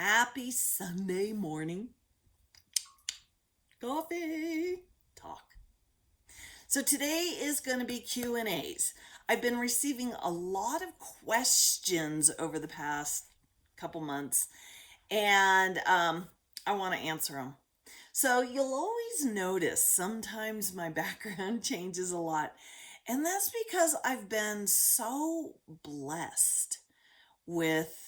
Happy Sunday morning. Coffee talk. So today is going to be Q&As. I've been receiving a lot of questions over the past couple months, and I want to answer them. So you'll always notice sometimes my background changes a lot, and that's because I've been so blessed with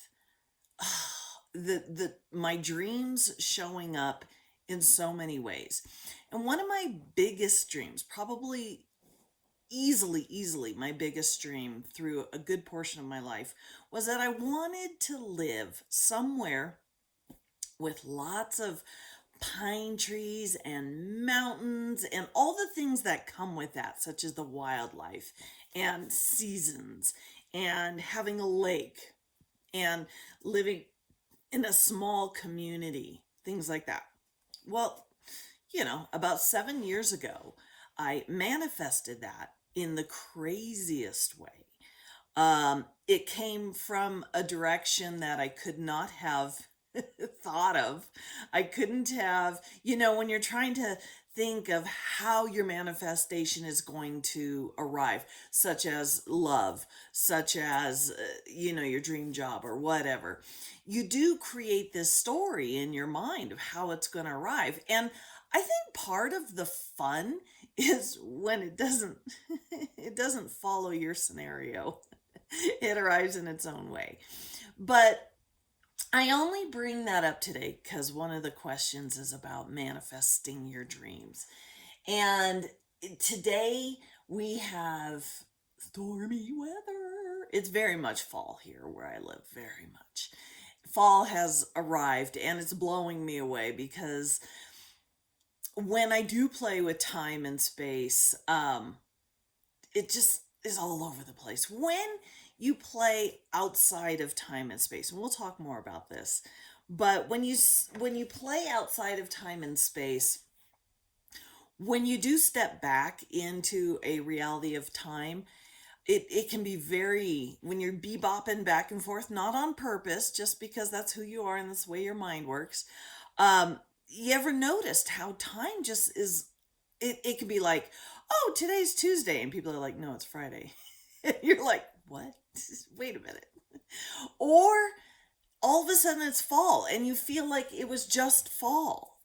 the my dreams showing up in so many ways. And one of my biggest dreams, probably easily my biggest dream through a good portion of my life, was that I wanted to live somewhere with lots of pine trees and mountains and all the things that come with that, such as the wildlife and seasons and having a lake and living in a small community, things like that. Well, about 7 years ago, I manifested that in the craziest way. It came from a direction that I could not have thought of. I couldn't have, when you're trying to think of how your manifestation is going to arrive, such as love, such as, your dream job or whatever, you do create this story in your mind of how it's going to arrive. And I think part of the fun is when it doesn't it doesn't follow your scenario. It arrives in its own way. But I only bring that up today because one of the questions is about manifesting your dreams. And today we have stormy weather. It's very much fall here where I live, very much. Fall has arrived and it's blowing me away because when I do play with time and space, it just is all over the place. When you play outside of time and space, and we'll talk more about this, but when you play outside of time and space, when you do step back into a reality of time, it can be very, when you're bebopping back and forth, not on purpose, just because that's who you are and that's the way your mind works. You ever noticed how time just is, it can be like, oh, today's Tuesday, and people are like, no, it's Friday. You're like, what? Wait a minute. Or all of a sudden it's fall and you feel like it was just fall.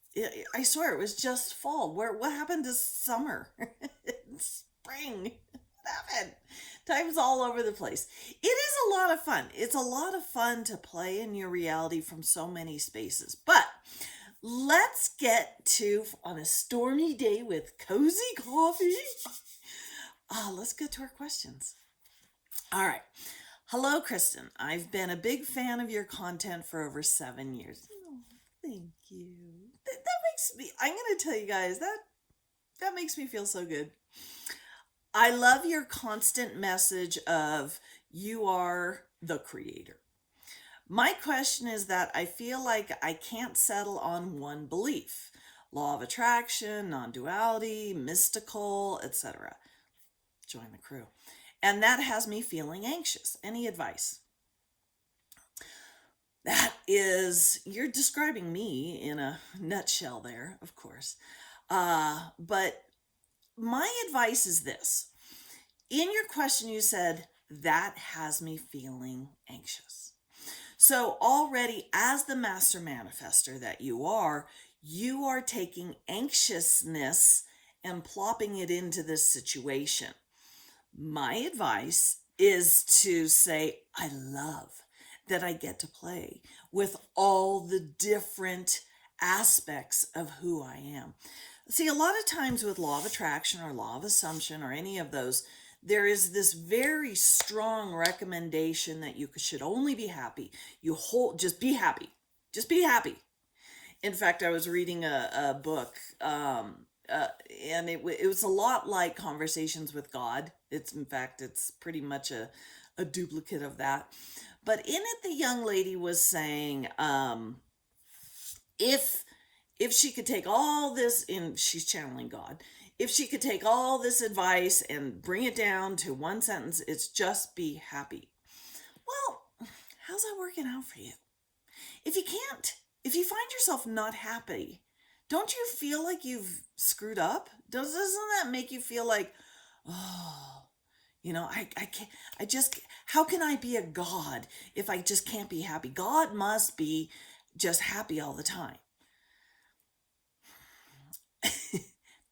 I swear it was just fall. What happened to summer? Spring. What happened? Time's all over the place. It is a lot of fun. It's a lot of fun to play in your reality from so many spaces. But let's get to, on a stormy day with cozy coffee, let's get to our questions. All right. Hello, Kristen. I've been a big fan of your content for over 7 years. Oh, thank you. That makes me, I'm going to tell you guys, that makes me feel so good. I love your constant message of you are the creator. My question is that I feel like I can't settle on one belief. Law of attraction, non-duality, mystical, etc. Join the crew. And that has me feeling anxious. Any advice? That is, you're describing me in a nutshell there, of course. But my advice is this. In your question, you said, that has me feeling anxious. So already, as the master manifester that you are taking anxiousness and plopping it into this situation. My advice is to say, I love that I get to play with all the different aspects of who I am. See, a lot of times with law of attraction or law of assumption or any of those, there is this very strong recommendation that you should only be happy. Just be happy. Just be happy. In fact, I was reading a book, and it was a lot like Conversations with God. It's pretty much a duplicate of that. But in it, the young lady was saying, if she could take all this, and she's channeling God, if she could take all this advice and bring it down to one sentence, it's just be happy. Well, how's that working out for you? If you can't, if you find yourself not happy, don't you feel like you've screwed up? Doesn't that make you feel like, oh, I can't, I just, how can I be a God if I just can't be happy? God must be just happy all the time.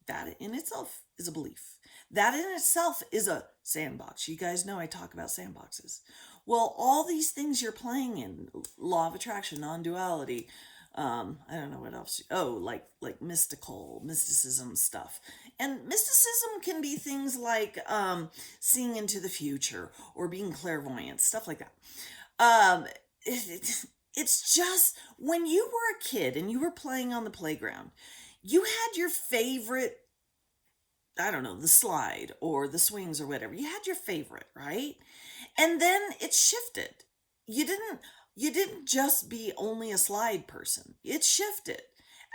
That in itself is a belief. That in itself is a sandbox. You guys know I talk about sandboxes. Well, all these things you're playing in, law of attraction, non-duality, I don't know what else. Oh, like mysticism stuff. And mysticism can be things like seeing into the future or being clairvoyant, stuff like that. Um, it's just when you were a kid and you were playing on the playground, you had your favorite, I don't know, the slide or the swings or whatever. You had your favorite, right? And then it shifted. You didn't you didn't just be only a slide person. It shifted.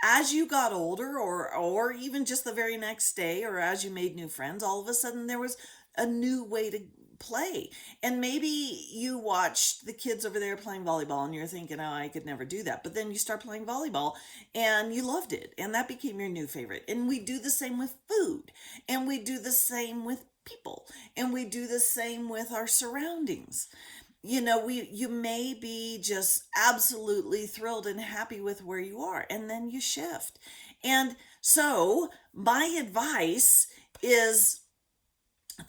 As you got older or even just the very next day or as you made new friends, all of a sudden there was a new way to play. And maybe you watched the kids over there playing volleyball and you're thinking, oh, I could never do that. But then you start playing volleyball and you loved it. And that became your new favorite. And we do the same with food. And we do the same with people. And we do the same with our surroundings. You may be just absolutely thrilled and happy with where you are, and then you shift. And so my advice is,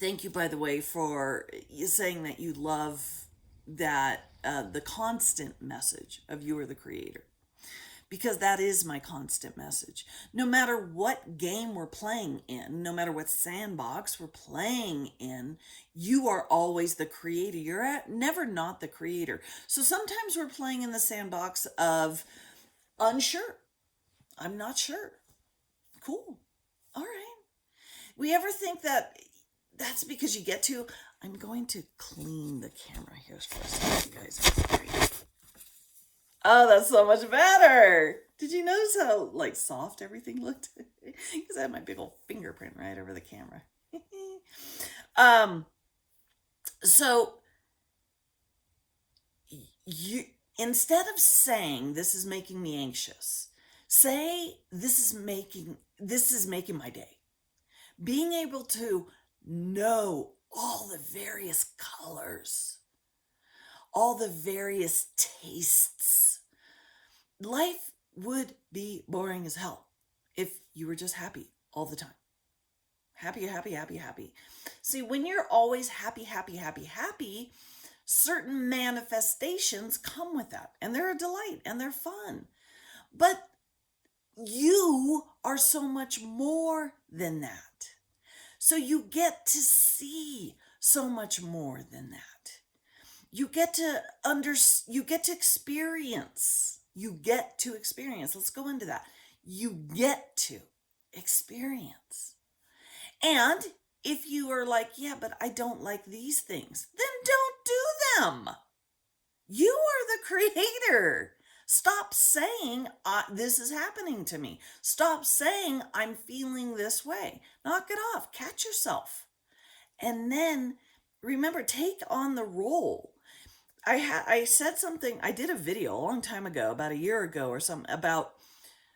thank you, by the way, for you saying that you love that the constant message of you are the creator, because that is my constant message. No matter what game we're playing in, no matter what sandbox we're playing in, you are always the creator. You're never not the creator. So sometimes we're playing in the sandbox of unsure. I'm not sure. Cool. All right. We ever think that that's because you get to, I'm going to clean the camera here for a second, guys. Oh, that's so much better. Did you notice how like soft everything looked? Because I had my big old fingerprint right over the camera. um, so you instead of saying this is making me anxious, say this is making my day. Being able to know all the various colors, all the various tastes. Life would be boring as hell if you were just happy all the time. Happy, happy, happy, happy. See, when you're always happy, happy, happy, happy, certain manifestations come with that. And they're a delight and they're fun. But you are so much more than that. So you get to see so much more than that. You get to experience. Let's go into that. You get to experience. And if you are like, yeah, but I don't like these things, then don't do them. You are the creator. Stop saying, this is happening to me. Stop saying, I'm feeling this way. Knock it off. Catch yourself. And then remember, take on the role. I said something, I did a video a long time ago, about a year ago or something, about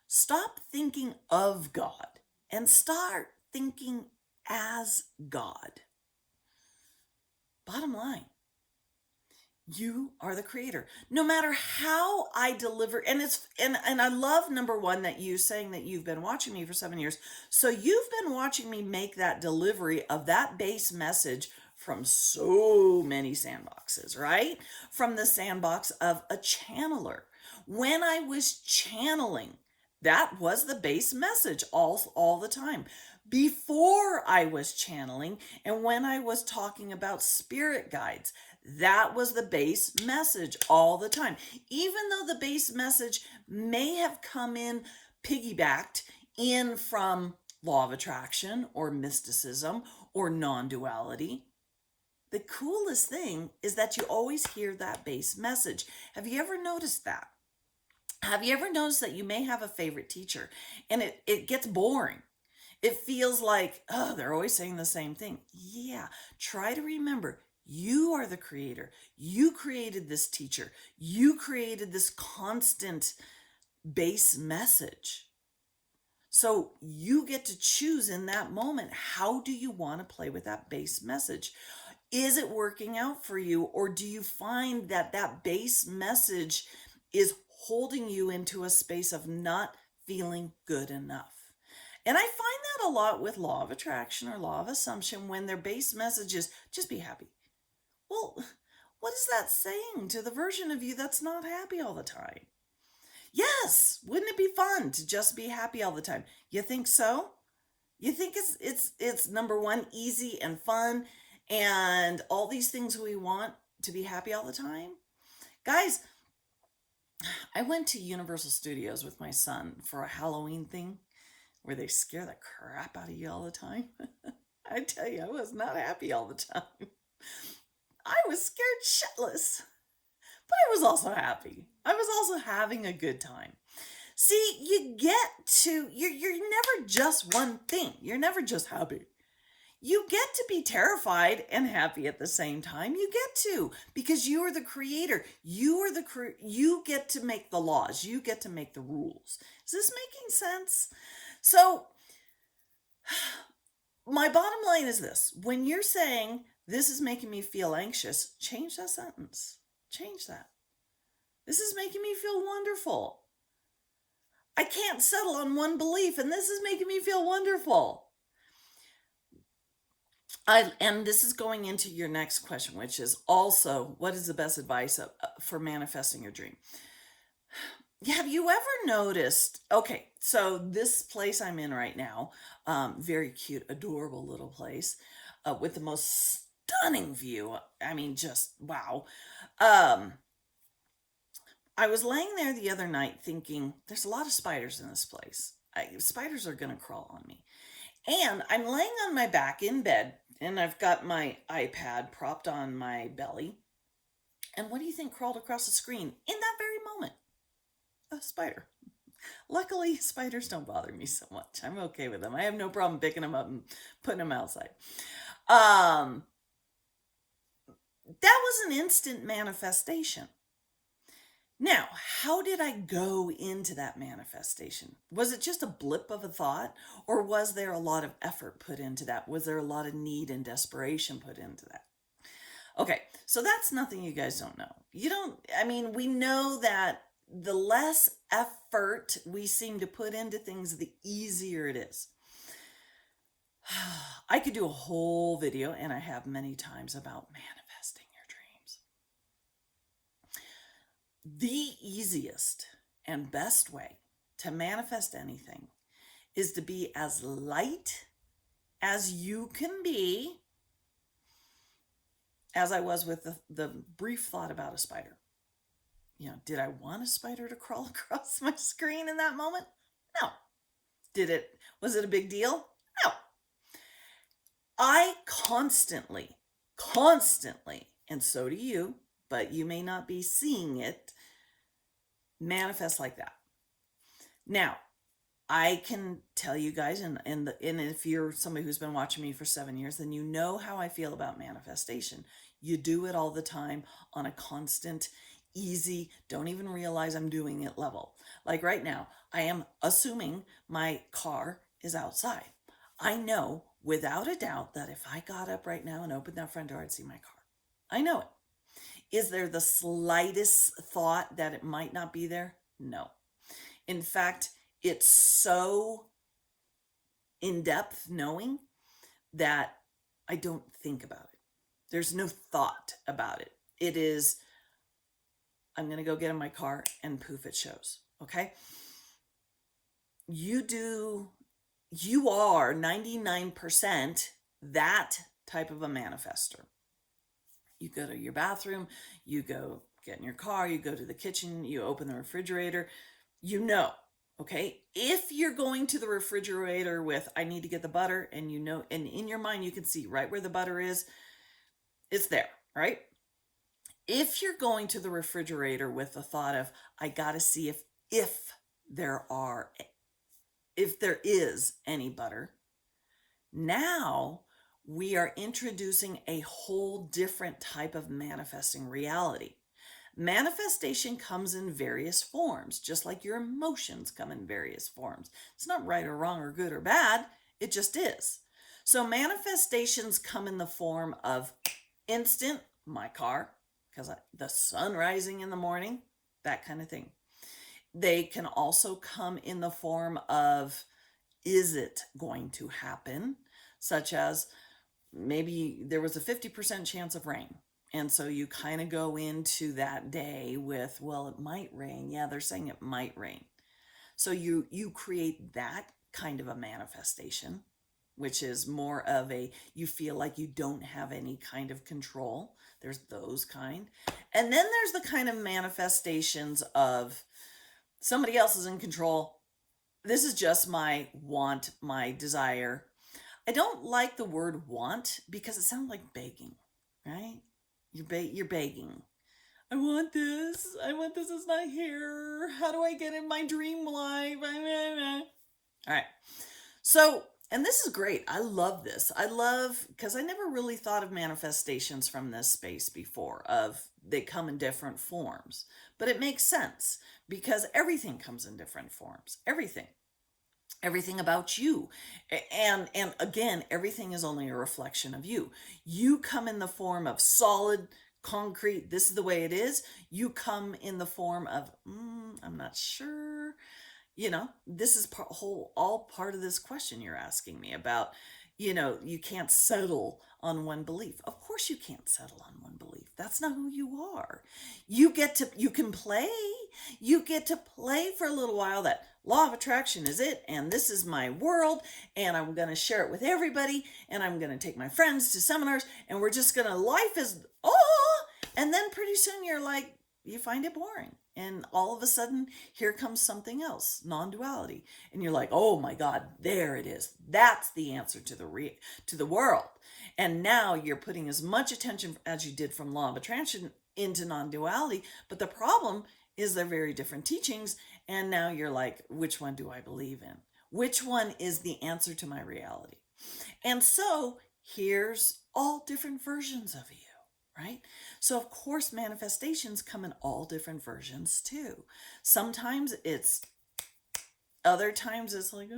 stop thinking of God and start thinking as God. Bottom line, you are the creator. No matter how I deliver, and I love, number one, that you saying that you've been watching me for 7 years. So you've been watching me make that delivery of that base message from so many sandboxes, right? From the sandbox of a channeler. When I was channeling, that was the base message all the time. Before I was channeling, and when I was talking about spirit guides, that was the base message all the time. Even though the base message may have come in piggybacked in from law of attraction or mysticism or non-duality, the coolest thing is that you always hear that base message. Have you ever noticed that? Have you ever noticed that you may have a favorite teacher and it gets boring? It feels like, oh, they're always saying the same thing. Yeah, try to remember, You are the creator. You created this teacher. You created this constant base message. So you get to choose in that moment, how do you want to play with that base message? Is it working out for you, or do you find that that base message is holding you into a space of not feeling good enough? And I find that a lot with law of attraction or law of assumption, when their base message is just be happy. Well, what is that saying to the version of you that's not happy all the time? Yes, wouldn't it be fun to just be happy all the time? You think so? You think it's number one, easy and fun and all these things we want to be happy all the time? Guys, I went to Universal Studios with my son for a Halloween thing where they scare the crap out of you all the time. I tell you, I was not happy all the time. I was scared shitless, but I was also happy. I was also having a good time. See, you're never just one thing. You're never just happy. You get to be terrified and happy at the same time. You get to, because you are the creator. You get to make the laws. You get to make the rules. Is this making sense? So my bottom line is this. When you're saying, this is making me feel anxious, change that sentence. Change that. This is making me feel wonderful. I can't settle on one belief, and this is making me feel wonderful. And this is going into your next question, which is also, what is the best advice for manifesting your dream? Have you ever noticed, okay, so this place I'm in right now, very cute, adorable little place, with the most stunning view. I mean, just wow. I was laying there the other night thinking, there's a lot of spiders in this place. Spiders are going to crawl on me. And I'm laying on my back in bed, and I've got my iPad propped on my belly. And what do you think crawled across the screen in that very moment? A spider. Luckily, spiders don't bother me so much. I'm okay with them. I have no problem picking them up and putting them outside. That was an instant manifestation. Now, how did I go into that manifestation? Was it just a blip of a thought, or was there a lot of effort put into that? Was there a lot of need and desperation put into that? Okay, so that's nothing you guys don't know. We know that the less effort we seem to put into things, the easier it is. I could do a whole video, and I have many times, about manifesting your dreams. The easiest and best way to manifest anything is to be as light as you can be, as I was with the brief thought about a spider. Did I want a spider to crawl across my screen in that moment? No. Was it a big deal? No. I constantly, and so do you, but you may not be seeing it, manifest like that. Now, I can tell you guys, and if you're somebody who's been watching me for 7 years, then you know how I feel about manifestation. You do it all the time on a constant, easy, don't even realize I'm doing it level. Like right now, I am assuming my car is outside. I know without a doubt that if I got up right now and opened that front door, I'd see my car. I know it. Is there the slightest thought that it might not be there? No. In fact, it's so in-depth knowing that I don't think about it. There's no thought about it. It is, I'm going to go get in my car, and poof, it shows. Okay? You are 99% that type of a manifester. You go to your bathroom, you go get in your car, you go to the kitchen, you open the refrigerator, okay? If you're going to the refrigerator with, I need to get the butter, and and in your mind you can see right where the butter is, it's there, right? If you're going to the refrigerator with the thought of, I gotta see if there is any butter, now we are introducing a whole different type of manifesting reality. Manifestation comes in various forms, just like your emotions come in various forms. It's not right or wrong or good or bad, it just is. So manifestations come in the form of instant, my car, because the sun rising in the morning, that kind of thing. They can also come in the form of, is it going to happen? Such as maybe there was a 50% chance of rain. And so you kind of go into that day with, well, it might rain. Yeah, they're saying it might rain. So you create that kind of a manifestation, which is more of a, you feel like you don't have any kind of control. There's those kind. And then there's the kind of manifestations of somebody else is in control. This is just my want, my desire. I don't like the word want because it sounds like begging, right? You're begging. I want this. I want this. It's not here. How do I get in my dream life? All right. So, and this is great. I love this. I love, because I never really thought of manifestations from this space before, of they come in different forms. But it makes sense because everything comes in different forms. Everything about you, and again, everything is only a reflection of you. You come in the form of solid concrete, this is the way it is. You come in the form of I'm not sure. This is all part of this question you're asking me about. You can't settle on one belief. Of course you can't settle on one belief. That's not who you are. You can play. You get to play for a little while that law of attraction is it, and this is my world, and I'm going to share it with everybody, and I'm going to take my friends to seminars, and we're just going to, life is, and then pretty soon you're like, you find it boring. And all of a sudden, here comes something else, non-duality. And you're like, oh my God, there it is. That's the answer to the world. And now you're putting as much attention as you did from law of attraction into non-duality. But the problem is they're very different teachings. And now you're like, which one do I believe in? Which one is the answer to my reality? And so here's all different versions of you. Right? So, of course, manifestations come in all different versions too. Sometimes other times it's like,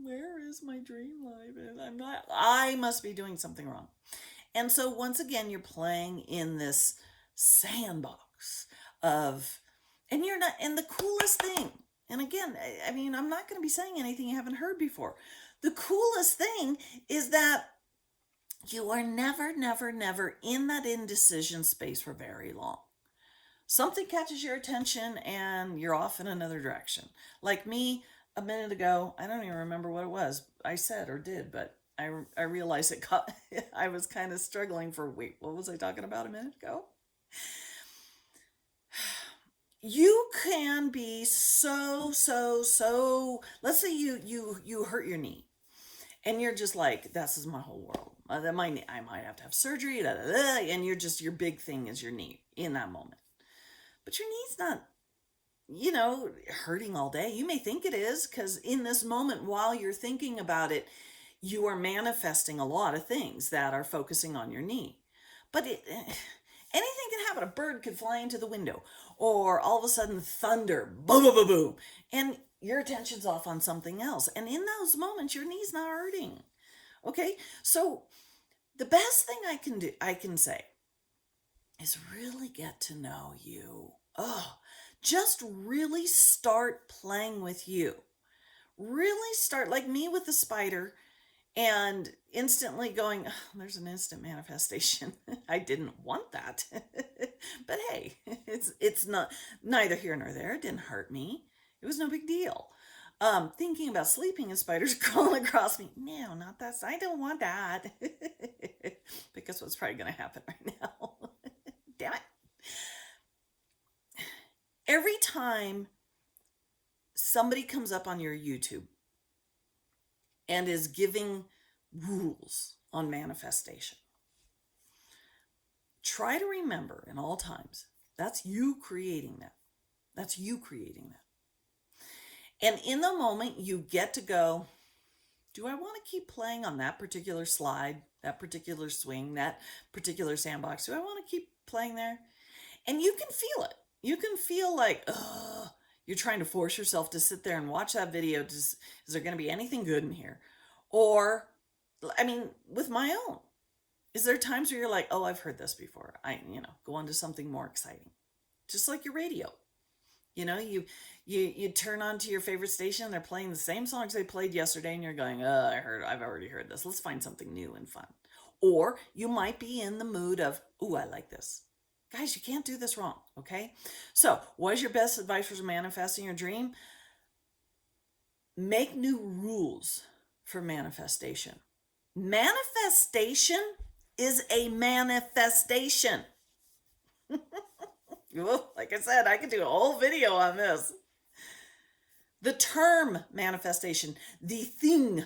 where is my dream life? I must be doing something wrong. And so, once again, you're playing in this sandbox of, and you're not, and the coolest thing, and again, I mean, I'm not going to be saying anything you haven't heard before. The coolest thing is that you are never, never, never in that indecision space for very long. Something catches your attention and you're off in another direction. Like me, a minute ago, I don't even remember what it was I said or did, but I realized I was kind of struggling for, wait, what was I talking about a minute ago? You can be so, let's say you hurt your knee. And you're just like, this is my whole world. I might have to have surgery, and your big thing is your knee in that moment. But your knee's not, hurting all day. You may think it is, because in this moment, while you're thinking about it, you are manifesting a lot of things that are focusing on your knee. But anything can happen. A bird could fly into the window, or all of a sudden thunder, boom, boom, boom, boom. And your attention's off on something else. And in those moments, your knee's not hurting. Okay? So the best thing I can say is really get to know you. Just really start playing with you. Really start, like me with the spider, and instantly going, there's an instant manifestation. I didn't want that. But hey, it's not neither here nor there. It didn't hurt me. It was no big deal. Thinking about sleeping and spiders crawling across me. No, not that. I don't want that. Because what's probably going to happen right now. Damn it. Every time somebody comes up on your YouTube and is giving rules on manifestation, try to remember in all times, that's you creating that. That's you creating that. And in the moment, you get to go, do I want to keep playing on that particular slide? that particular swing, that particular sandbox? Do I want to keep playing there? And you can feel it. You can feel like, ugh, you're trying to force yourself to sit there and watch that video. Is there going to be anything good in here? Or, I mean, with my own, is there times where you're like, oh, I've heard this before. Go on to something more exciting. Just like your radio. You turn on to your favorite station, they're playing the same songs they played yesterday, and you're going, I've already heard this. Let's find something new and fun. Or you might be in the mood of, ooh, I like this. Guys, you can't do this wrong, okay? So, what is your best advice for manifesting your dream? Make new rules for manifestation. Manifestation is a manifestation. Well, like I said, I could do a whole video on this. The term manifestation, the thing,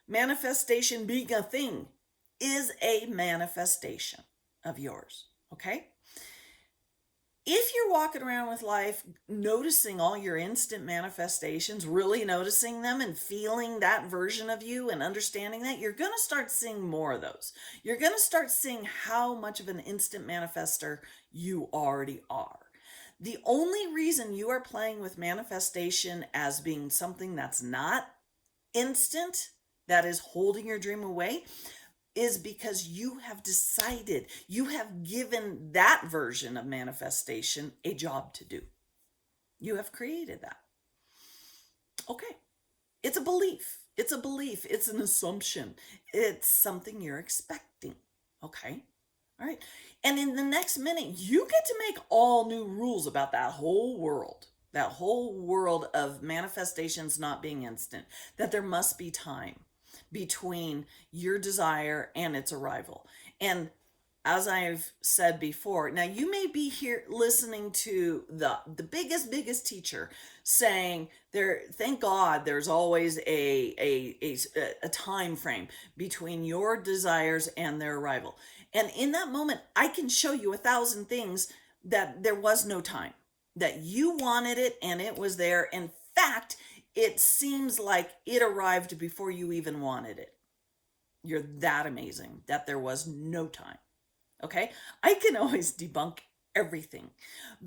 manifestation being a thing, is a manifestation of yours, okay? If you're walking around with life noticing all your instant manifestations, really noticing them and feeling that version of you and understanding that, you're going to start seeing more of those. You're going to start seeing how much of an instant manifester you already are. The only reason you are playing with manifestation as being something that's not instant, that is holding your dream away, is because you have decided, you have given that version of manifestation a job to do. You have created that. Okay. It's a belief. It's a belief. It's an assumption. It's something you're expecting. Okay. All right. And in the next minute, you get to make all new rules about that whole world of manifestations not being instant, that there must be time between your desire and its arrival. And as I've said before, now you may be here listening to the biggest teacher saying thank God there's always a time frame between your desires and their arrival. And in that moment, I can show you 1,000 things that there was no time, that you wanted it and it was there. In fact, it seems like it arrived before you even wanted it. You're that amazing that there was no time. Okay? I can always debunk everything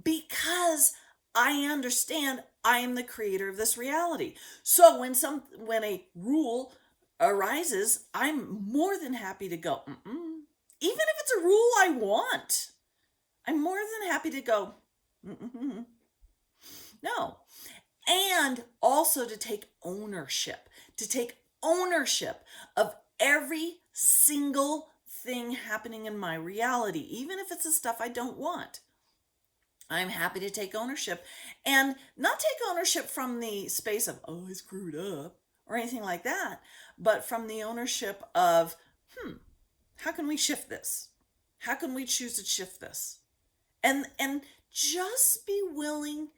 because I understand I am the creator of this reality. So when a rule arises, I'm more than happy to go, even if it's a rule I want, I'm more than happy to go, no. And also to take ownership of every single thing happening in my reality, even if it's the stuff I don't want. I'm happy to take ownership and not take ownership from the space of, oh, I screwed up or anything like that, but from the ownership of, how can we shift this? How can we choose to shift this? And just be willing.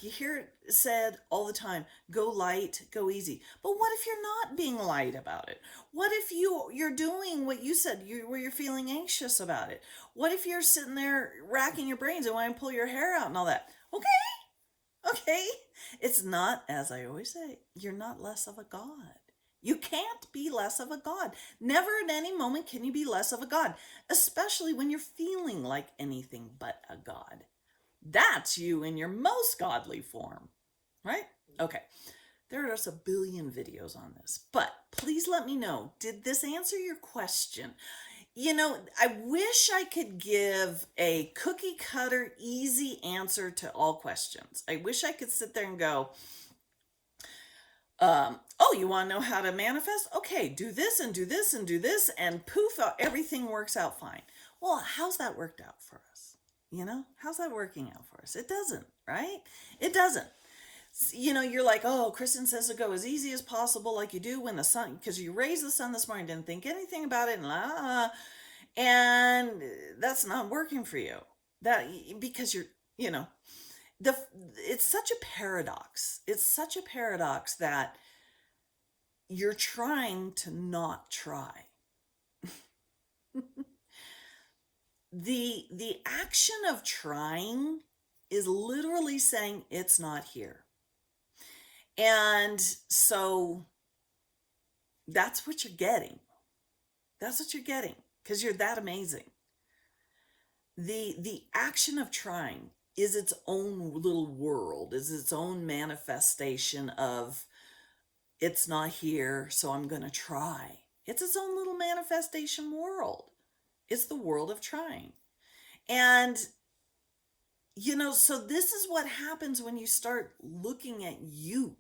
You hear it said all the time, go light, go easy. But what if you're not being light about it? What if you're doing what you said, where you're feeling anxious about it? What if you're sitting there racking your brains and wanting to pull your hair out and all that? Okay. It's not, as I always say, you're not less of a God. You can't be less of a God. Never at any moment can you be less of a God, especially when you're feeling like anything but a God. That's you in your most godly form, right? Okay, there are just a billion videos on this, but please let me know, did this answer your question? I wish I could give a cookie cutter, easy answer to all questions. I wish I could sit there and go, oh, you want to know how to manifest? Okay, do this and do this and do this, and poof, everything works out fine. Well, how's that worked out for us? How's that working out for us? It doesn't, right? It doesn't. You're like, oh, Kristen says to go as easy as possible, like you do when the sun, because you raised the sun this morning, didn't think anything about it, and that's not working for you. Because it's such a paradox. It's such a paradox that you're trying to not try. The action of trying is literally saying it's not here. And so that's what you're getting. That's what you're getting because you're that amazing. The action of trying is its own little world, is its own manifestation of it's not here, so I'm going to try. It's its own little manifestation world. It's the world of trying. And, so this is what happens when you start looking at you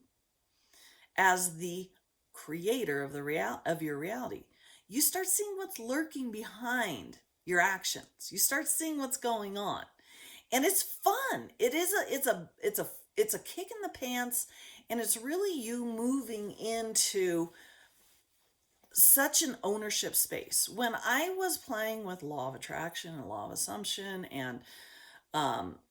as the creator of of your reality. You start seeing what's lurking behind your actions. You start seeing what's going on. And it's fun. It's a kick in the pants, and it's really you moving into such an ownership space. When I was playing with law of attraction and law of assumption and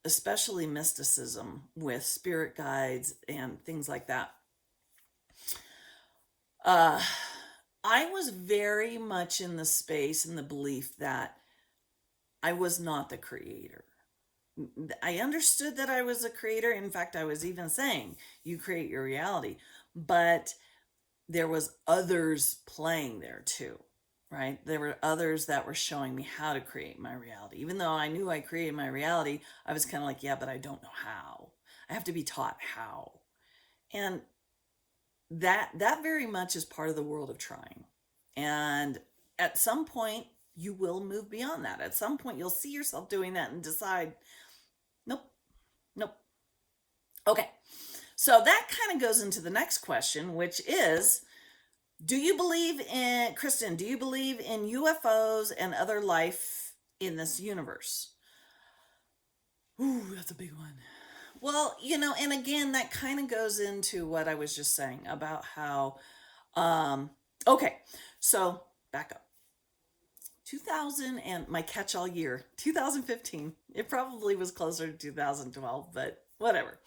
especially mysticism with spirit guides and things like that, I was very much in the space and the belief that I was not the creator. I understood that I was a creator. In fact, I was even saying, you create your reality. But there was others playing there too, right? There were others that were showing me how to create my reality. Even though I knew I created my reality, I was kind of like, yeah, but I don't know how. I have to be taught how. And that very much is part of the world of trying. And at some point, you will move beyond that. At some point, you'll see yourself doing that and decide, nope, nope. Okay. So that kind of goes into the next question, which is, Kristen, do you believe in UFOs and other life in this universe? Ooh, that's a big one. Well, and again, that kind of goes into what I was just saying about how, okay, so back up. 2000 and my catch-all year, 2015. It probably was closer to 2012, but whatever.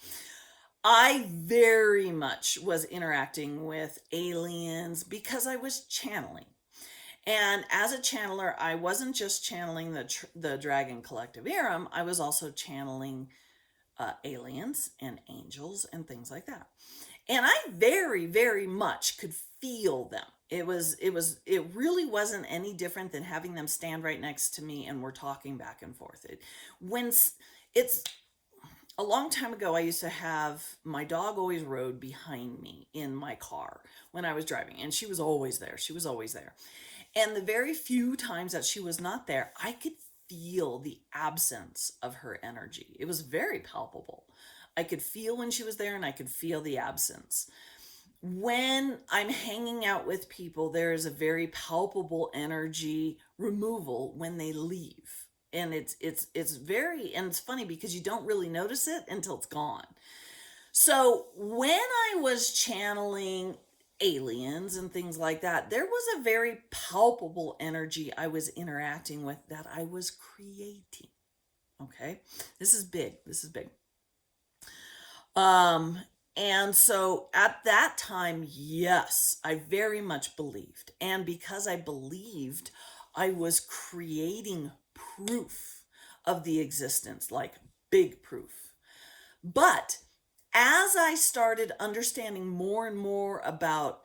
I very much was interacting with aliens because I was channeling. And as a channeler, I wasn't just channeling the Dragon Collective Aram, I was also channeling aliens and angels and things like that. And I very, very much could feel them. It really wasn't any different than having them stand right next to me and we're talking back and forth. It's a long time ago, I used to have my dog always rode behind me in my car when I was driving, and she was always there. She was always there. And the very few times that she was not there, I could feel the absence of her energy. It was very palpable. I could feel when she was there, and I could feel the absence. When I'm hanging out with people, there is a very palpable energy removal when they leave. And it's funny because you don't really notice it until it's gone. So when I was channeling aliens and things like that, there was a very palpable energy I was interacting with that I was creating. Okay. This is big. This is big. And so at that time, yes, I very much believed. And because I believed, I was creating proof of the existence, like big proof. But as I started understanding more and more about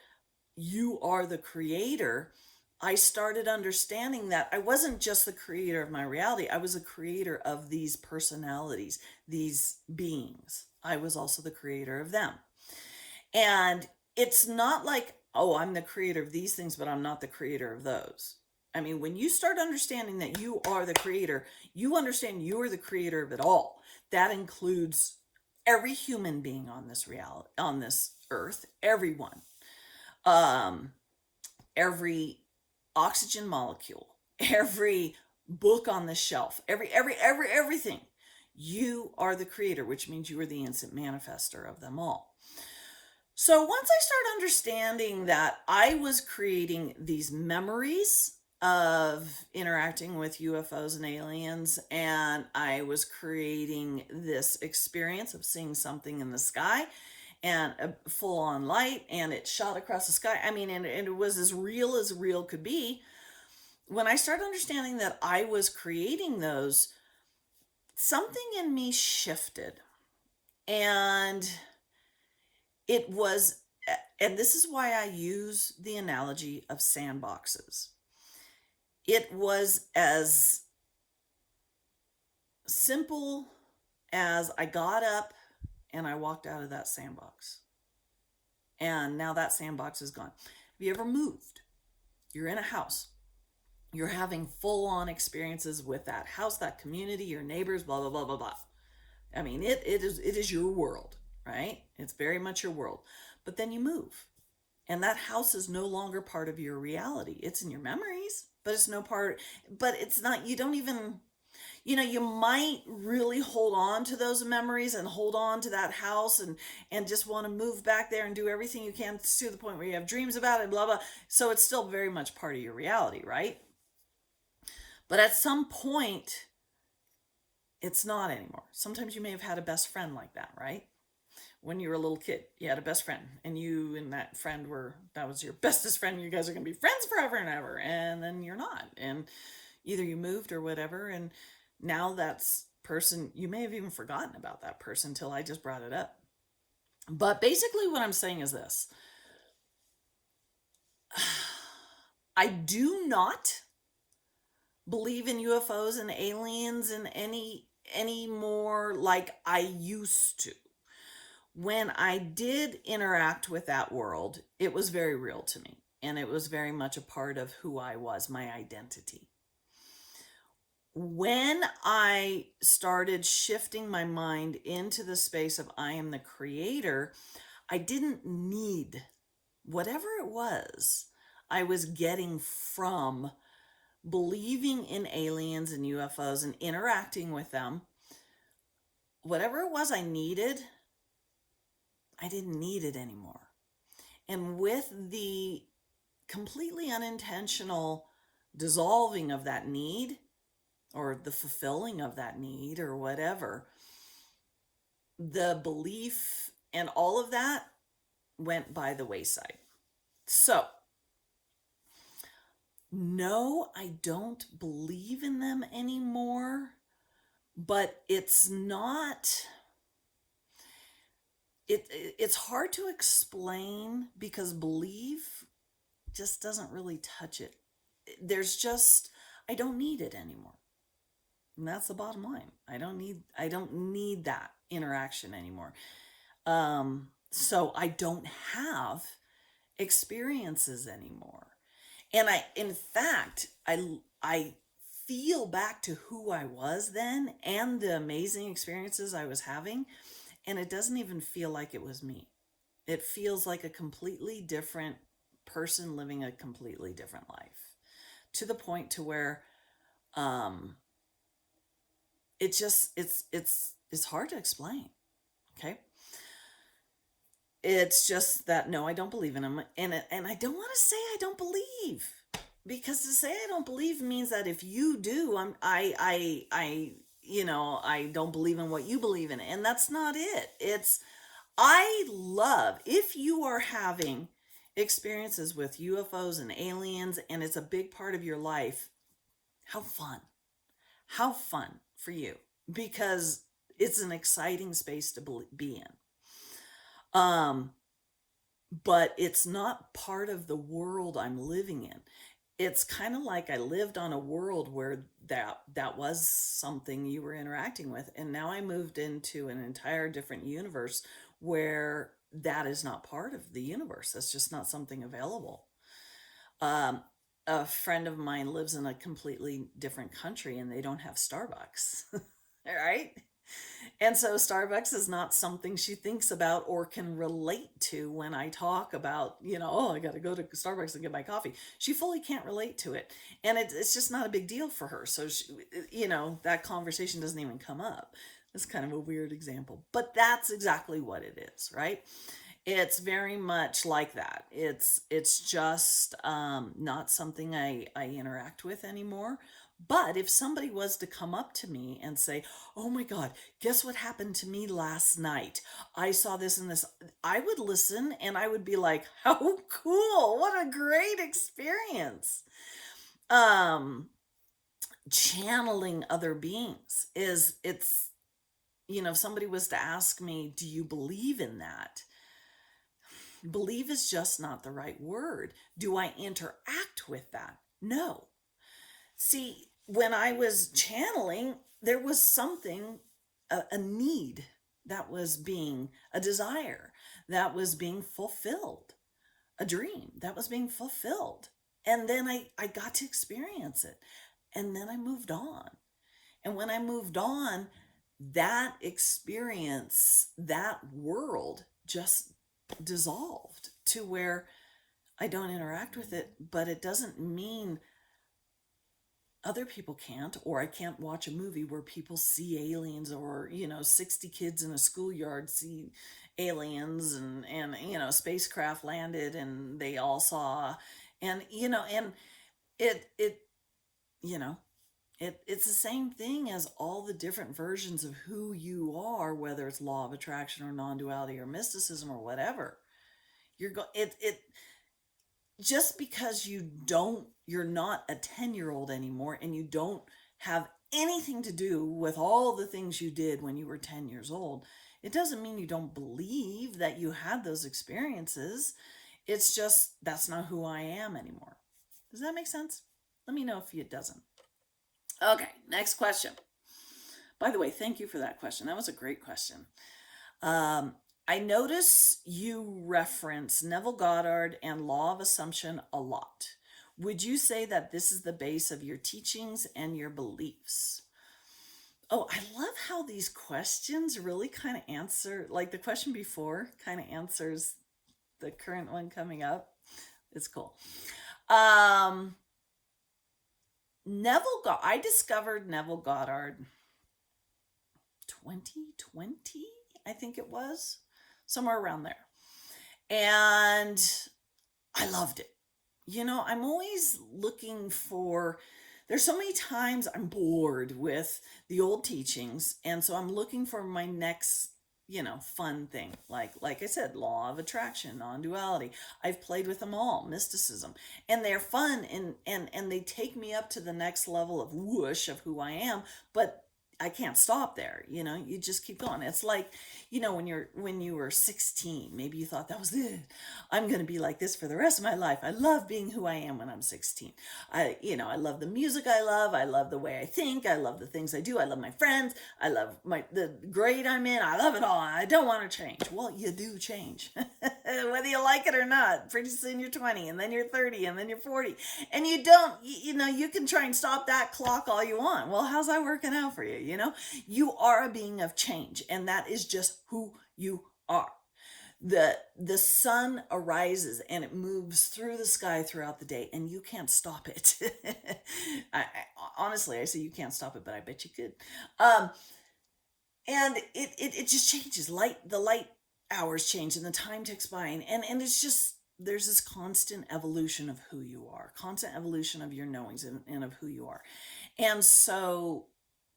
you are the creator, I started understanding that I wasn't just the creator of my reality. I was a creator of these personalities, these beings. I was also the creator of them. And it's not like, oh, I'm the creator of these things, but I'm not the creator of those. I mean, when you start understanding that you are the creator, you understand you are the creator of it all. That includes every human being on this on this earth, everyone, every oxygen molecule, every book on the shelf, everything. You are the creator, which means you are the instant manifester of them all. So once I started understanding that I was creating these memories of interacting with UFOs and aliens, and I was creating this experience of seeing something in the sky and a full on light, and it shot across the sky. I mean, and it was as real could be. When I started understanding that I was creating those, something in me shifted. And it was, and this is why I use the analogy of sandboxes. It was as simple as I got up and I walked out of that sandbox. And now that sandbox is gone. Have you ever moved? You're in a house. You're having full on experiences with that house, that community, your neighbors, blah, blah, blah, blah, blah. I mean, it is your world, right? It's very much your world. But then you move. And that house is no longer part of your reality. It's in your memories, but it's no part, but it's not, you don't even, you might really hold on to those memories and hold on to that house and just want to move back there and do everything you can to the point where you have dreams about it, blah, blah. So it's still very much part of your reality, right? But at some point, it's not anymore. Sometimes you may have had a best friend like that, right? When you were a little kid, you had a best friend, and you and that friend that was your bestest friend. You guys are going to be friends forever and ever, and then you're not. And either you moved or whatever, and now that's person, you may have even forgotten about that person till I just brought it up. But basically, what I'm saying is this: I do not believe in UFOs and aliens and any more like I used to. When I did interact with that world, it was very real to me, and it was very much a part of who I was, my identity. When I started shifting my mind into the space of I am the creator, I didn't need whatever it was I was getting from believing in aliens and UFOs and interacting with them. Whatever it was I needed, I didn't need it anymore. And with the completely unintentional dissolving of that need, or the fulfilling of that need, or whatever, the belief and all of that went by the wayside. So, no, I don't believe in them anymore, but it's not, it's hard to explain because belief just doesn't really touch it. There's just, I don't need it anymore. And that's the bottom line. I don't need that interaction anymore. So I don't have experiences anymore. And in fact, I feel back to who I was then and the amazing experiences I was having, and it doesn't even feel like it was me. It feels like a completely different person living a completely different life, to the point to where it's hard to explain. Okay. It's just that, no, I don't believe in them. And I don't want to say I don't believe, because to say I don't believe means that if you do, I don't believe in what you believe in. And that's not it. I love, if you are having experiences with UFOs and aliens and it's a big part of your life, how fun. How fun for you, because it's an exciting space to be in. But it's not part of the world I'm living in. It's kind of like I lived on a world where that was something you were interacting with, and now I moved into an entire different universe where that is not part of the universe. That's just not something available. Um, a friend of mine lives in a completely different country and they don't have Starbucks. Right? And so Starbucks is not something she thinks about or can relate to when I talk about, oh, I got to go to Starbucks and get my coffee. She fully can't relate to it. And it's just not a big deal for her. So, that conversation doesn't even come up. It's kind of a weird example, but that's exactly what it is, right? It's very much like that. It's just not something I interact with anymore. But if somebody was to come up to me and say, "Oh my God, guess what happened to me last night? I saw this and this," I would listen and I would be like, "How cool! What a great experience!" Channeling other beings if somebody was to ask me, "Do you believe in that?" Believe is just not the right word. Do I interact with that? No. See, when I was channeling, there was something, a need that was being, a desire that was being fulfilled, a dream that was being fulfilled. And then I got to experience it. And then I moved on. And when I moved on, that experience, that world just dissolved to where I don't interact with it, but it doesn't mean other people can't, or I can't watch a movie where people see aliens, or 60 kids in a schoolyard see aliens, and spacecraft landed and they all saw, and it you know it's the same thing as all the different versions of who you are, whether it's law of attraction or non-duality or mysticism or whatever. It just because you're not a 10-year-old anymore, and you don't have anything to do with all the things you did when you were 10 years old, it doesn't mean you don't believe that you had those experiences. It's just that's not who I am anymore. Does that make sense? Let me know if it doesn't. Okay, next question. By the way, thank you for that question. That was a great question. Um, I notice you reference Neville Goddard and Law of Assumption a lot. Would you say that this is the base of your teachings and your beliefs? Oh, I love how these questions really kind of answer, like the question before kind of answers the current one coming up. It's cool. Um, I discovered Neville Goddard 2020, I think it was, somewhere around there. And I loved it. I'm always looking for, there's so many times I'm bored with the old teachings. And so I'm looking for my next, fun thing. Like I said, law of attraction, non-duality. I've played with them all, mysticism. And they're fun, and they take me up to the next level of whoosh of who I am. But I can't stop there. You just keep going. It's like, when you were 16, maybe you thought that was it. I'm going to be like this for the rest of my life. I love being who I am when I'm 16. I love the music I love. I love the way I think. I love the things I do. I love my friends. I love the grade I'm in. I love it all. I don't want to change. Well, you do change. Whether you like it or not. Pretty soon you're 20, and then you're 30, and then you're 40. And you don't, you can try and stop that clock all you want. Well, how's that working out for you? You are a being of change, and that is just who you are. The sun arises and it moves through the sky throughout the day, and you can't stop it. Honestly, I say you can't stop it, but I bet you could. And it just changes. The light hours change, and the time ticks by, and it's just, there's this constant evolution of who you are, constant evolution of your knowings, and of who you are. And so,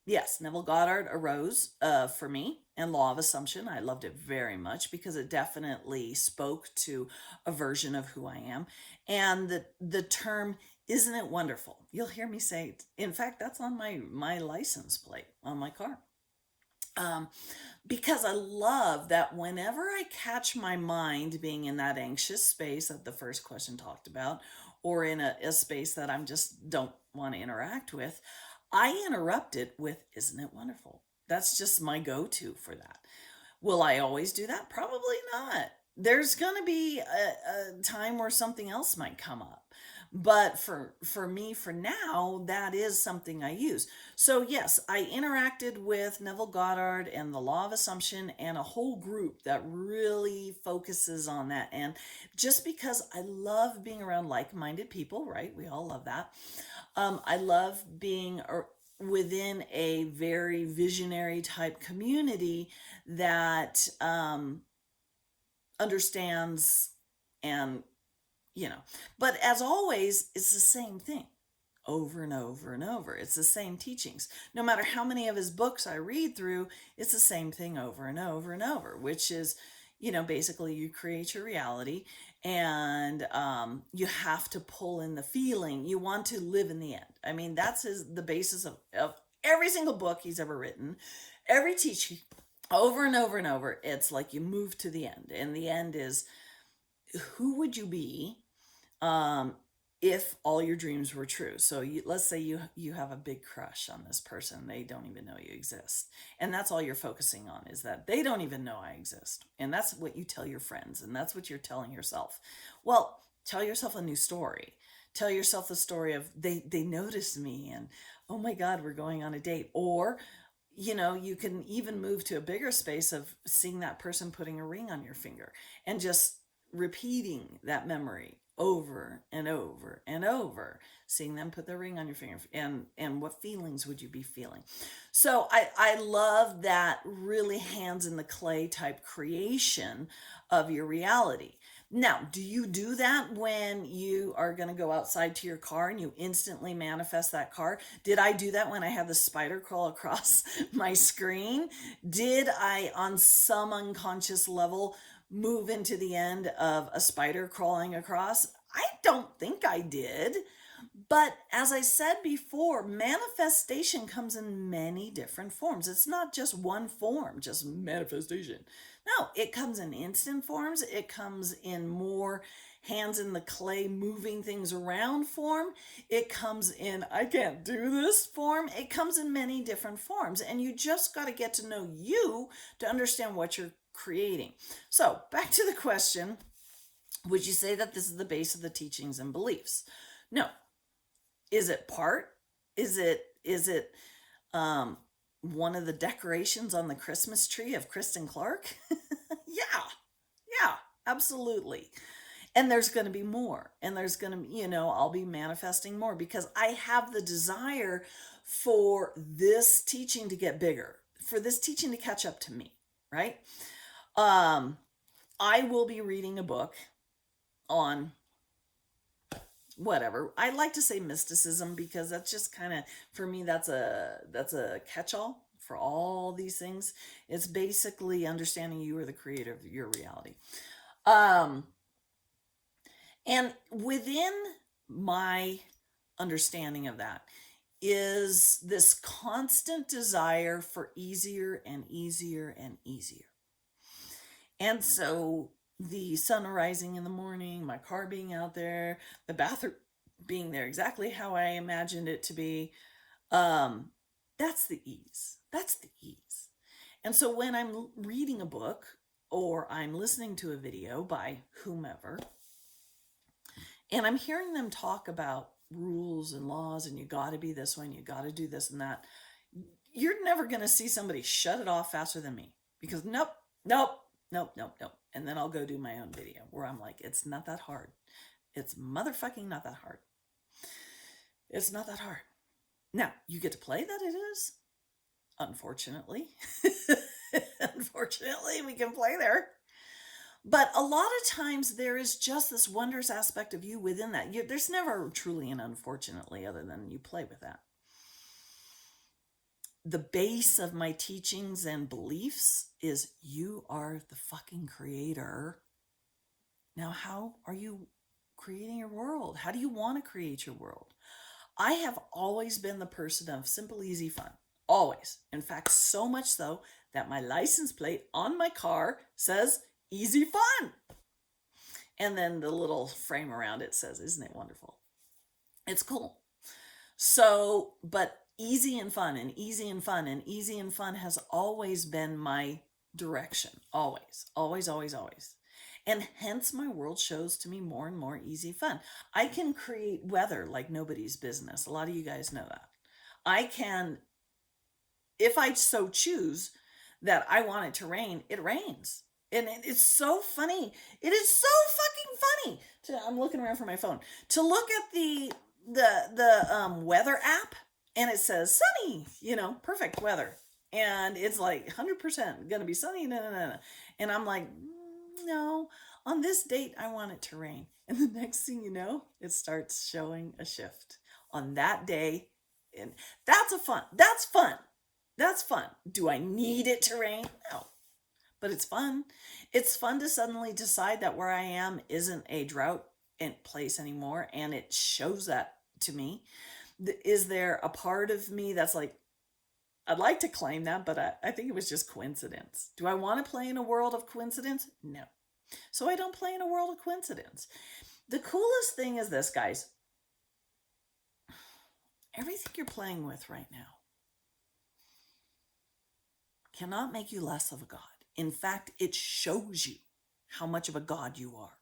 yes, Neville Goddard arose for me, and Law of Assumption. I loved it very much because it definitely spoke to a version of who I am. And the term, isn't it wonderful? You'll hear me say it. In fact, that's on my license plate on my car. Um, because I love that whenever I catch my mind being in that anxious space that the first question talked about, or in a space that I'm just don't want to interact with, I interrupt it with, isn't it wonderful? That's just my go-to for that. Will I always do that? Probably not. There's going to be a time where something else might come up. But for me, for now, that is something I use. So yes, I interacted with Neville Goddard and the Law of Assumption, and a whole group that really focuses on that. And just because I love being around like-minded people, right? We all love that. I love being within a very visionary type community that understands, and but as always, it's the same thing over and over and over. It's the same teachings. No matter how many of his books I read through, it's the same thing over and over and over, which is, basically you create your reality, and you have to pull in the feeling. You want to live in the end. I mean, that's the basis of every single book he's ever written, every teaching, over and over and over. It's like you move to the end, and the end is, who would you be? if all your dreams were true. So let's say you have a big crush on this person, they don't even know you exist, and that's all you're focusing on, is that they don't even know I exist. And that's what you tell your friends, and that's what you're telling yourself. Well, tell yourself a new story. Tell yourself the story of they noticed me, and oh my god, we're going on a date. Or you can even move to a bigger space of seeing that person putting a ring on your finger, and just repeating that memory over and over and over, seeing them put the ring on your finger, and what feelings would you be feeling. So I love that really hands in the clay type creation of your reality. Now, do you do that when you are going to go outside to your car and you instantly manifest that car? Did I do that when I had the spider crawl across my screen? Did I, on some unconscious level, move into the end of a spider crawling across? I don't think I did. But as I said before, manifestation comes in many different forms. It's not just one form, just manifestation. No, it comes in instant forms. It comes in more hands in the clay, moving things around form. It comes in, I can't do this form. It comes in many different forms. And you just got to get to know you to understand what you're creating. So back to the question, would you say that this is the base of the teachings and beliefs? No. Is it part? Is it one of the decorations on the Christmas tree of Kristen Clark? Yeah, absolutely. And there's going to be more. And there's going to, I'll be manifesting more because I have the desire for this teaching to get bigger, for this teaching to catch up to me, right? I will be reading a book on whatever. I like to say mysticism because that's just kind of, for me, that's a catch-all for all these things. It's basically understanding you are the creator of your reality. And within my understanding of that is this constant desire for easier and easier and easier. And so the sun rising in the morning, my car being out there, the bathroom being there exactly how I imagined it to be, that's the ease. That's the ease. And so when I'm reading a book or I'm listening to a video by whomever, and I'm hearing them talk about rules and laws and you got to be this way and you got to do this and that, you're never going to see somebody shut it off faster than me, because nope. And then I'll go do my own video where I'm like, it's not that hard. It's motherfucking not that hard. It's not that hard. Now, you get to play that it is. Unfortunately. Unfortunately, we can play there. But a lot of times there is just this wondrous aspect of you within that. There's never truly an unfortunately other than you play with that. The base of my teachings and beliefs is you are the fucking creator. Now, how are you creating your world? How do you want to create your world? I have always been the person of simple, easy fun. Always. In fact, so much so that my license plate on my car says easy fun. And then the little frame around it says, isn't it wonderful? It's cool. So, but easy and fun and easy and fun and easy and fun has always been my direction. Always, always, always, always. And hence my world shows to me more and more easy fun. I can create weather like nobody's business. A lot of you guys know that. I can, if I so choose that I want it to rain, it rains. And it's so funny. It is so fucking funny. I'm looking around for my phone to look at the weather app, and it says sunny, perfect weather, and it's like 100% gonna be sunny, no. And I'm like, no, on this date I want it to rain. And the next thing you know, it starts showing a shift on that day. And that's fun. Do I need it to rain? No. But it's fun. It's fun to suddenly decide that where I am isn't a drought place anymore, and it shows that to me. Is there a part of me that's like, I'd like to claim that, but I think it was just coincidence. Do I want to play in a world of coincidence? No. So I don't play in a world of coincidence. The coolest thing is this, guys. everything you're playing with right now cannot make you less of a God. In fact, it shows you how much of a God you are.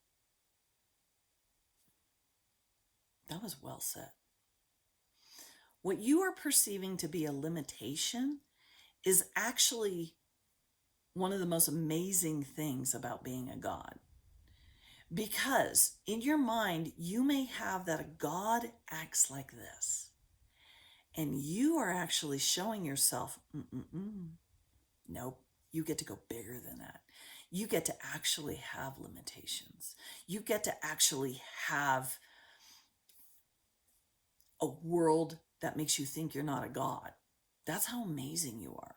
That was well said. What you are perceiving to be a limitation is actually one of the most amazing things about being a God. Because in your mind, you may have that a God acts like this. And you are actually showing yourself, nope, you get to go bigger than that. You get to actually have limitations. You get to actually have a world that makes you think you're not a God. That's how amazing you are.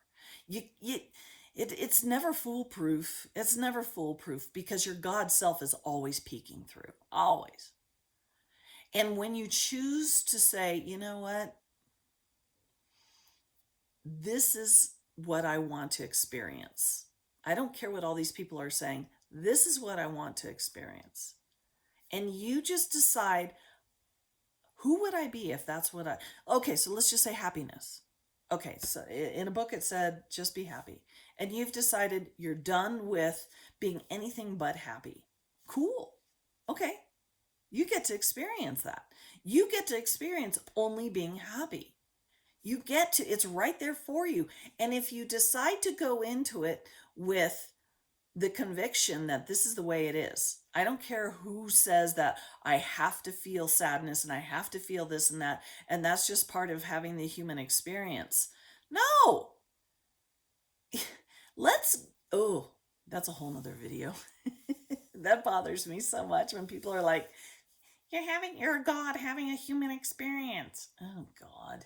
It's never foolproof. It's never foolproof because your God self is always peeking through, always. And when you choose to say, you know what, this is what I want to experience. I don't care what all these people are saying. This is what I want to experience. And you just decide, who would I be if that's what okay, so let's just say happiness. Okay, so in a book it said, just be happy. And you've decided you're done with being anything but happy. Cool. Okay, you get to experience that. You get to experience only being happy. You get to, it's right there for you. And if you decide to go into it with the conviction that this is the way it is, I don't care who says that I have to feel sadness and I have to feel this and that's just part of having the human experience. No. That's a whole nother video. That bothers me so much when people are like, you're a God having a human experience. Oh God,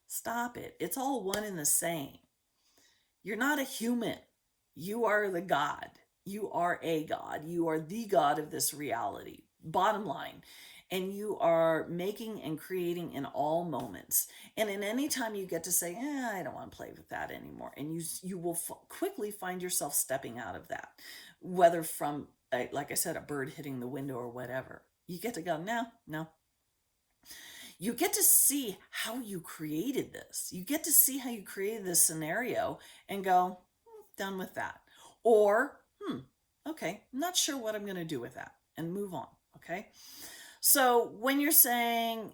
stop it. It's all one and the same. You're not a human. You are the God. You are a God. You are the God of this reality. Bottom line. And you are making and creating in all moments. And in any time you get to say, I don't want to play with that anymore. And you will quickly find yourself stepping out of that. Whether from, like I said, a bird hitting the window or whatever. You get to go, no. You get to see how you created this. You get to see how you created this scenario and go, done with that. Or, okay, not sure what I'm going to do with that, and move on, okay? So when you're saying,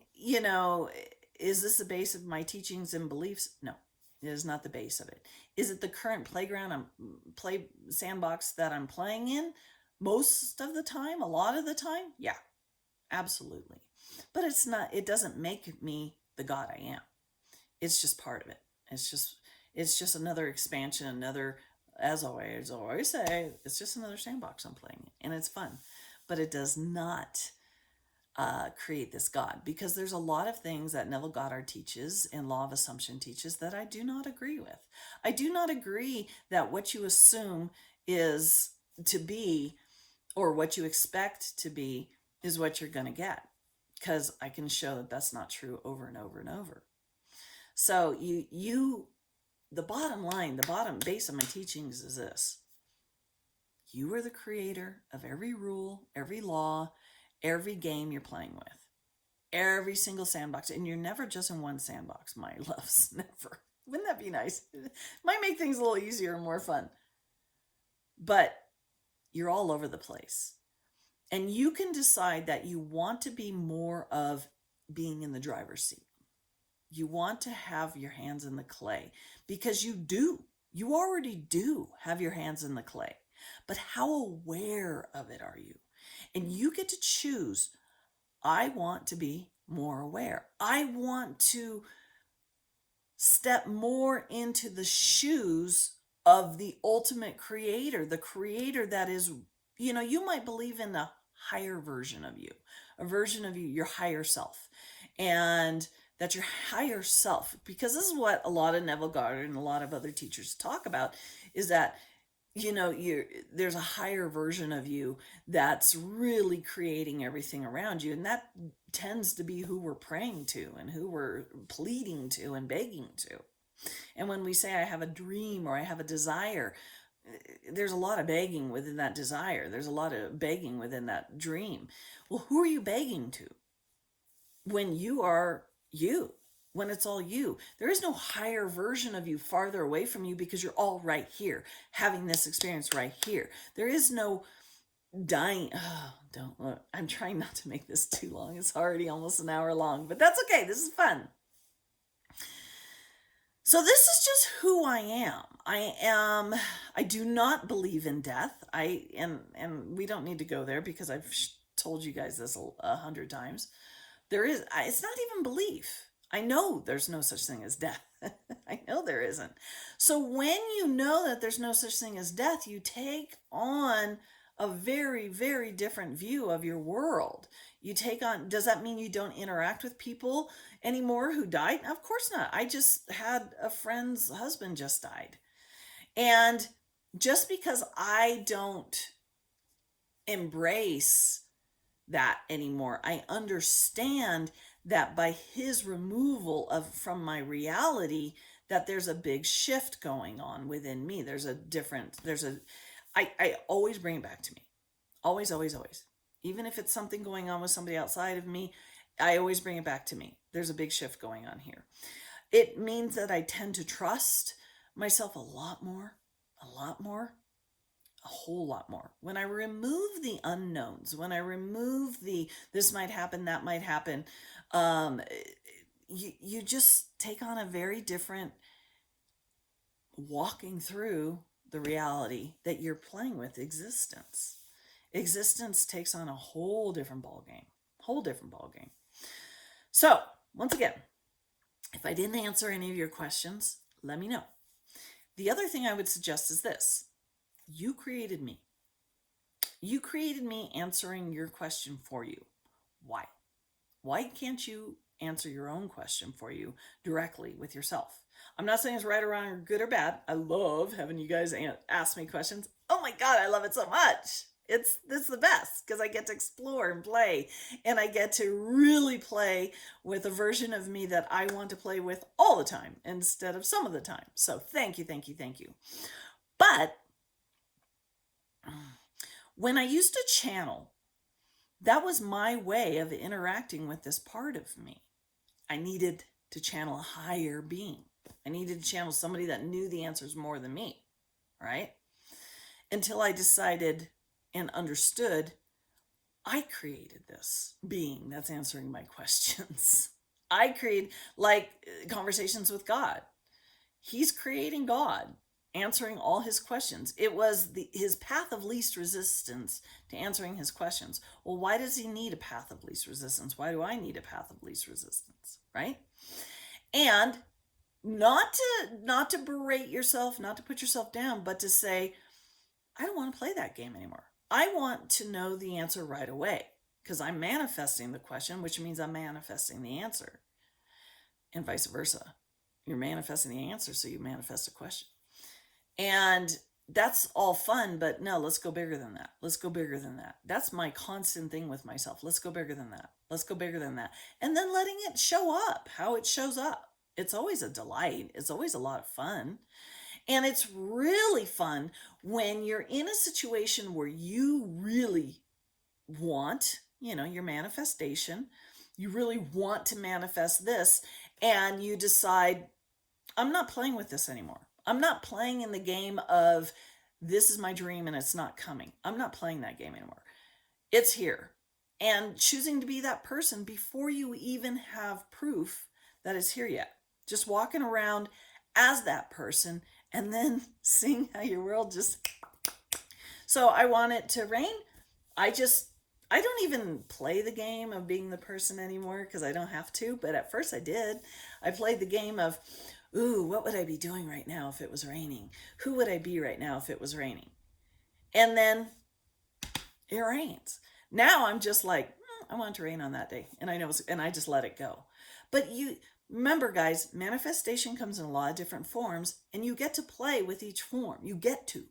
is this the base of my teachings and beliefs? No, it is not the base of it. Is it the current sandbox that I'm playing in? Most of the time, a lot of the time? Yeah, absolutely. But it doesn't make me the God I am. It's just part of it. It's just another expansion, as I always say, it's just another sandbox I'm playing in, and it's fun. But it does not create this God, because there's a lot of things that Neville Goddard teaches and Law of Assumption teaches that I do not agree with. I do not agree that what you assume is to be, or what you expect to be, is what you're going to get, because I can show that that's not true over and over and over. So the bottom line, the bottom base of my teachings is this: you are the creator of every rule, every law, every game you're playing with, every single sandbox. And you're never just in one sandbox, my loves, never. Wouldn't that be nice? Might make things a little easier and more fun. But you're all over the place. And you can decide that you want to be more of being in the driver's seat. You want to have your hands in the clay, because you do. You already do have your hands in the clay. But how aware of it are you? And you get to choose. I want to be more aware. I want to step more into the shoes of the ultimate creator, the creator that is, you might believe in a higher version of you, a version of you, your higher self. And that your higher self, because this is what a lot of Neville Goddard and a lot of other teachers talk about, is that there's a higher version of you that's really creating everything around you. And that tends to be who we're praying to and who we're pleading to and begging to. And when we say I have a dream or I have a desire, there's a lot of begging within that desire. There's a lot of begging within that dream. Well, who are you begging to when you are you? when it's all you. There is no higher version of you farther away from you because you're all right here, having this experience right here. There is no dying. Oh, don't look. I'm trying not to make this too long. It's already almost an hour long, but that's okay. This is fun. So this is just who I am. I do not believe in death. And we don't need to go there because I've told you guys this 100 times. It's not even belief. I know there's no such thing as death. I know there isn't. So when you know that there's no such thing as death, you take on a very, very different view of your world. You take on, does that mean you don't interact with people anymore who died? Of course not. I just had a friend's husband just died. And just because I don't embrace that anymore, I understand that by his removal from my reality, that there's a big shift going on within me. I always bring it back to me. Always, always, always. Even if it's something going on with somebody outside of me, I always bring it back to me. There's a big shift going on here. It means that I tend to trust myself a lot more, a whole lot more. When I remove the unknowns, when I remove this might happen, that might happen, you just take on a very different walking through the reality that you're playing with existence. Existence takes on a whole different ball game. So, once again, if I didn't answer any of your questions, let me know. The other thing I would suggest is this. You created me. You created me answering your question for you. Why? Why can't you answer your own question for you directly with yourself? I'm not saying it's right or wrong or good or bad. I love having you guys ask me questions. Oh my God, I love it so much. It's the best because I get to explore and play, and I get to really play with a version of me that I want to play with all the time instead of some of the time. So thank you. But when I used to channel, that was my way of interacting with this part of me. I needed to channel a higher being. I needed to channel somebody that knew the answers more than me, right? Until I decided and understood I created this being that's answering my questions. I create like conversations with God. He's creating God, answering all his questions. It was his path of least resistance to answering his questions. Well, why does he need a path of least resistance? Why do I need a path of least resistance, right? And not to berate yourself, not to put yourself down, but to say, I don't want to play that game anymore. I want to know the answer right away because I'm manifesting the question, which means I'm manifesting the answer, and vice versa. You're manifesting the answer, so you manifest a question. And that's all fun, but no, let's go bigger than that. Let's go bigger than that. That's my constant thing with myself. Let's go bigger than that. Let's go bigger than that. And then letting it show up, how it shows up. It's always a delight. It's always a lot of fun. And it's really fun when you're in a situation where you really want, your manifestation, you really want to manifest this, and you decide, I'm not playing with this anymore. I'm not playing in the game of this is my dream and it's not coming. I'm not playing that game anymore. It's here. And choosing to be that person before you even have proof that it's here yet. Just walking around as that person and then seeing how your world just... So I want it to rain. I don't even play the game of being the person anymore because I don't have to, but at first I did. I played the game of, ooh, what would I be doing right now if it was raining? Who would I be right now if it was raining? And then it rains. Now I'm just like, I want it to rain on that day. And I just let it go. But remember, guys, manifestation comes in a lot of different forms, and you get to play with each form. You get to,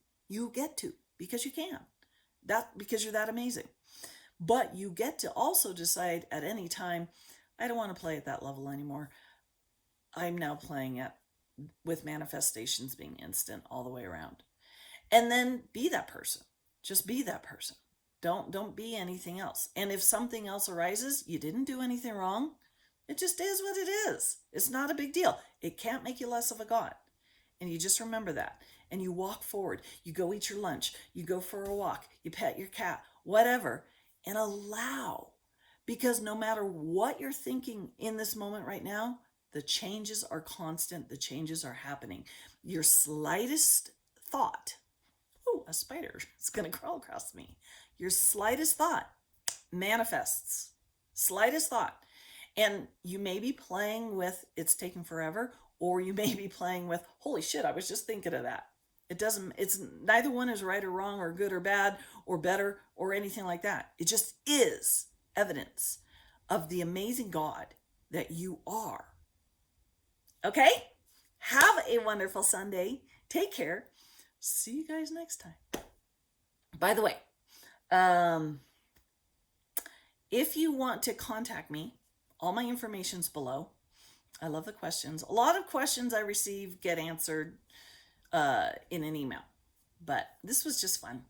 because you can. Because you're that amazing. But you get to also decide at any time, I don't want to play at that level anymore. I'm now playing it with manifestations being instant all the way around. And then be that person. Just be that person. Don't be anything else. And if something else arises, you didn't do anything wrong. It just is what it is. It's not a big deal. It can't make you less of a God. And you just remember that. And you walk forward. You go eat your lunch. You go for a walk. You pet your cat, whatever, and allow. Because no matter what you're thinking in this moment right now, the changes are constant. The changes are happening. Your slightest thought, oh, a spider is going to crawl across me. Your slightest thought manifests. Slightest thought. And you may be playing with it's taking forever, or you may be playing with, holy shit, I was just thinking of that. It's neither one is right or wrong or good or bad or better or anything like that. It just is evidence of the amazing God that you are. Okay? Have a wonderful Sunday. Take care. See you guys next time. By the way, if you want to contact me, all my information's below. I love the questions. A lot of questions I receive get answered in an email. But this was just fun.